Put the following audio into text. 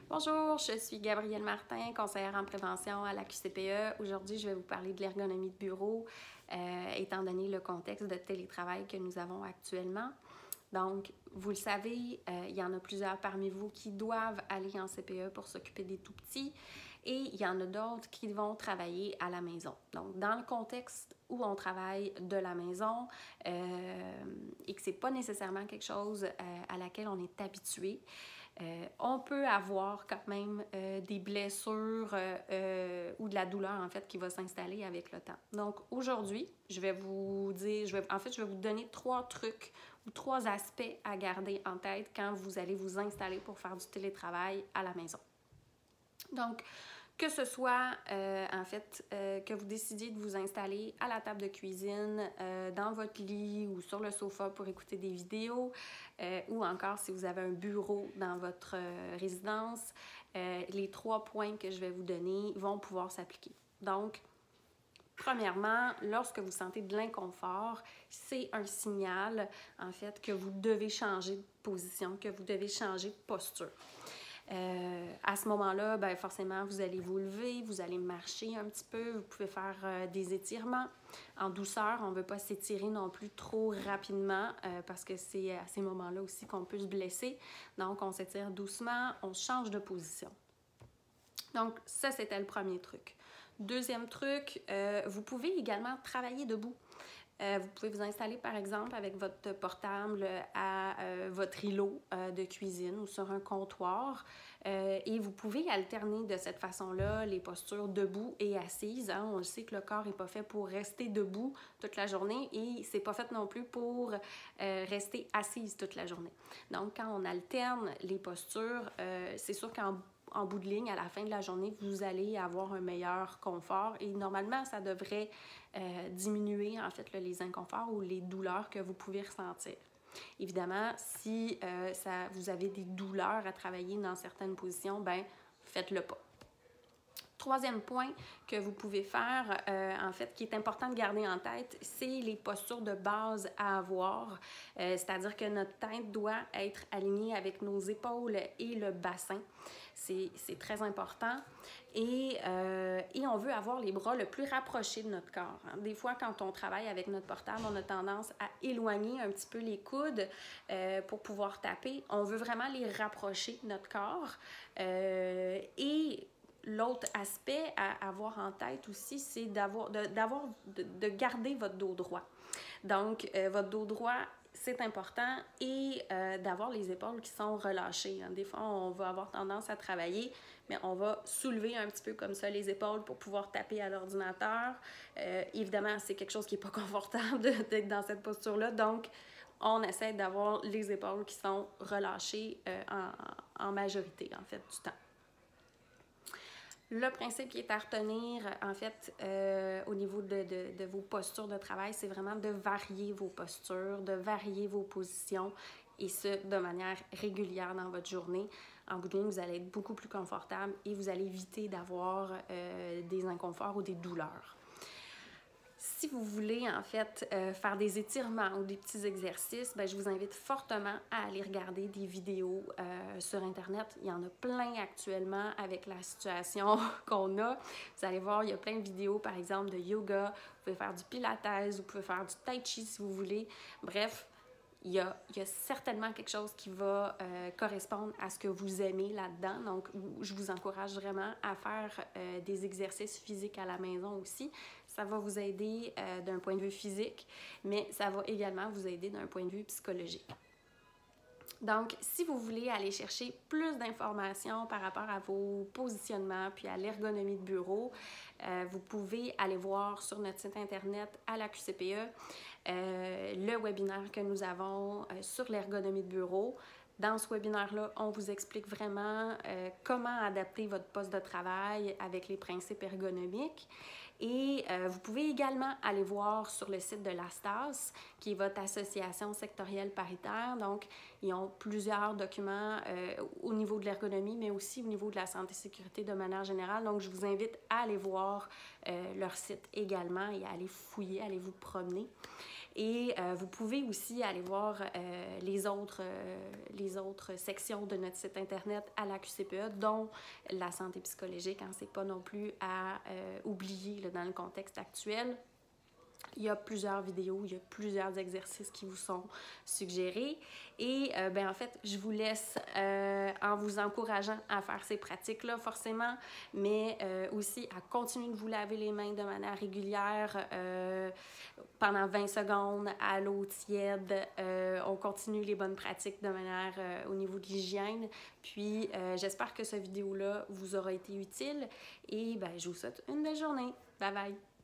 Bonjour, je suis Gabrielle Martin, conseillère en prévention à la QCPE. Aujourd'hui, je vais vous parler de l'ergonomie de bureau, étant donné le contexte de télétravail que nous avons actuellement. Donc, vous le savez, il y en a plusieurs parmi vous qui doivent aller en CPE pour s'occuper des tout-petits et il y en a d'autres qui vont travailler à la maison. Donc, dans le contexte où on travaille de la maison et que ce n'est pas nécessairement quelque chose à laquelle on est habitué, on peut avoir quand même des blessures ou de la douleur en fait qui va s'installer avec le temps. Donc aujourd'hui, je vais vous donner 3 trucs ou 3 aspects à garder en tête quand vous allez vous installer pour faire du télétravail à la maison. Donc, que ce soit que vous décidiez de vous installer à la table de cuisine, dans votre lit ou sur le sofa pour écouter des vidéos, ou encore si vous avez un bureau dans votre résidence, les 3 points que je vais vous donner vont pouvoir s'appliquer. Donc, premièrement, lorsque vous sentez de l'inconfort, c'est un signal en fait que vous devez changer de position, que vous devez changer de posture. À ce moment-là, ben forcément, vous allez vous lever, vous allez marcher un petit peu, vous pouvez faire des étirements en douceur. On ne veut pas s'étirer non plus trop rapidement parce que c'est à ces moments-là aussi qu'on peut se blesser. Donc, on s'étire doucement, on change de position. Donc, ça, c'était le premier truc. Deuxième truc, vous pouvez également travailler debout. Vous pouvez vous installer, par exemple, avec votre portable à votre îlot de cuisine ou sur un comptoir et vous pouvez alterner de cette façon-là les postures debout et assises. Hein. On le sait que le corps n'est pas fait pour rester debout toute la journée et c'est pas fait non plus pour rester assise toute la journée. Donc, quand on alterne les postures, c'est sûr qu'en bout de ligne, à la fin de la journée, vous allez avoir un meilleur confort et normalement, ça devrait diminuer en fait les inconforts ou les douleurs que vous pouvez ressentir. Évidemment, si vous avez des douleurs à travailler dans certaines positions, ben faites-le pas. Troisième point que vous pouvez faire, en fait, qui est important de garder en tête, c'est les postures de base à avoir. C'est-à-dire que notre tête doit être alignée avec nos épaules et le bassin. C'est très important. Et on veut avoir les bras le plus rapprochés de notre corps. Hein. Des fois, quand on travaille avec notre portable, on a tendance à éloigner un petit peu les coudes pour pouvoir taper. On veut vraiment les rapprocher de notre corps. Et l'autre aspect à avoir en tête aussi, c'est de garder votre dos droit. Donc, votre dos droit, c'est important et d'avoir les épaules qui sont relâchées. Hein. Des fois, on va avoir tendance à travailler, mais on va soulever un petit peu comme ça les épaules pour pouvoir taper à l'ordinateur. Évidemment, c'est quelque chose qui n'est pas confortable d'être dans cette posture-là. Donc, on essaie d'avoir les épaules qui sont relâchées en majorité, en fait, du temps. Le principe qui est à retenir, en fait, au niveau de vos postures de travail, c'est vraiment de varier vos postures, de varier vos positions, et ce, de manière régulière dans votre journée. En bout de ligne, vous allez être beaucoup plus confortable et vous allez éviter d'avoir des inconforts ou des douleurs. Si vous voulez, en fait, faire des étirements ou des petits exercices, bien, je vous invite fortement à aller regarder des vidéos sur Internet. Il y en a plein actuellement avec la situation qu'on a. Vous allez voir, il y a plein de vidéos, par exemple, de yoga. Vous pouvez faire du pilates, vous pouvez faire du tai chi si vous voulez. Bref, il y a certainement quelque chose qui va correspondre à ce que vous aimez là-dedans. Donc, je vous encourage vraiment à faire des exercices physiques à la maison aussi. Ça va vous aider d'un point de vue physique, mais ça va également vous aider d'un point de vue psychologique. Donc, si vous voulez aller chercher plus d'informations par rapport à vos positionnements puis à l'ergonomie de bureau, vous pouvez aller voir sur notre site internet à la QCPE le webinaire que nous avons sur l'ergonomie de bureau. Dans ce webinaire-là, on vous explique vraiment comment adapter votre poste de travail avec les principes ergonomiques. Et vous pouvez également aller voir sur le site de l'ASTAS, qui est votre association sectorielle paritaire. Donc, ils ont plusieurs documents au niveau de l'ergonomie, mais aussi au niveau de la santé et sécurité de manière générale. Donc, je vous invite à aller voir leur site également et à aller fouiller, à aller vous promener. Et vous pouvez aussi aller voir les autres sections de notre site internet à la QCPE, dont la santé psychologique, hein, c'est pas non plus à oublier là, dans le contexte actuel. Il y a plusieurs vidéos, il y a plusieurs exercices qui vous sont suggérés. Et en fait, je vous laisse en vous encourageant à faire ces pratiques-là, forcément, mais aussi à continuer de vous laver les mains de manière régulière pendant 20 secondes à l'eau tiède. On continue les bonnes pratiques de manière au niveau de l'hygiène. Puis, j'espère que cette vidéo-là vous aura été utile et je vous souhaite une belle journée. Bye bye!